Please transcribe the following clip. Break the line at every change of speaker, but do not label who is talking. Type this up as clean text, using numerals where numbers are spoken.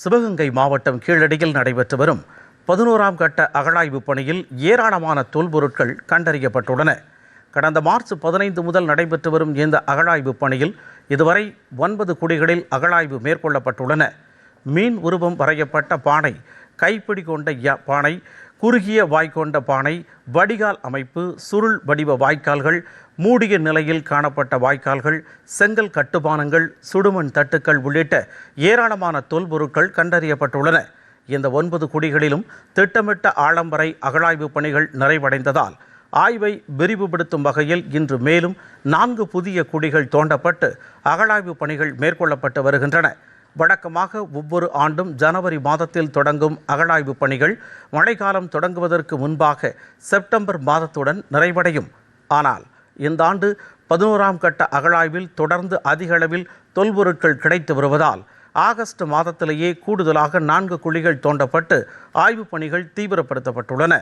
சிவகங்கை மாவட்டம் கீழடியில் நடைபெற்று வரும் 11ஆம் கட்ட அகழாய்வு பணியில் ஏராளமான தொல்பொருட்கள் கண்டறியப்பட்டுள்ளன. கடந்த மார்ச் 15 முதல் நடைபெற்று வரும் இந்த அகழாய்வு பணியில் இதுவரை 9 குழிகளில் அகழாய்வு மேற்கொள்ளப்பட்டுள்ளன. மீன் உருவம் வரையப்பட்ட பானை, கைப்பிடி கொண்ட பானை, குறுகிய வாய் கொண்ட பானை, வடிகால் அமைப்பு, சுருள் வடிவ வாய்க்கால்கள், மூடிய நிலையில் காணப்பட்ட வாய்க்கால்கள், செங்கல் கட்டுமானங்கள், சுடுமண் தட்டுக்கள் உள்ளிட்ட ஏராளமான தொல்பொருட்கள் கண்டறியப்பட்டுள்ளன. இந்த 9 குழிகளிலும் திட்டமிட்ட ஆழம் வரை அகழாய்வு பணிகள் நிறைவடைந்ததால் ஆய்வை விரிவுபடுத்தும் வகையில் இன்று மேலும் 4 புதிய குழிகள் தோண்டப்பட்டு அகழாய்வு பணிகள் மேற்கொள்ளப்பட்டு வருகின்றன. வழக்கமாக ஒவ்வொரு ஆண்டும் ஜனவரி மாதத்தில் தொடங்கும் அகழாய்வு பணிகள் மழைக்காலம் தொடங்குவதற்கு முன்பாக செப்டம்பர் மாதத்துடன் நிறைவடையும். ஆனால் இந்த ஆண்டு 11ஆம் கட்ட அகழாய்வில் தொடர்ந்து அதிக அளவில் தொல்பொருட்கள் கிடைத்து வருவதால் ஆகஸ்ட் மாதத்திலேயே கூடுதலாக 4 குழிகள் தோண்டப்பட்டு ஆய்வுப் பணிகள் தீவிரப்படுத்தப்பட்டுள்ளன.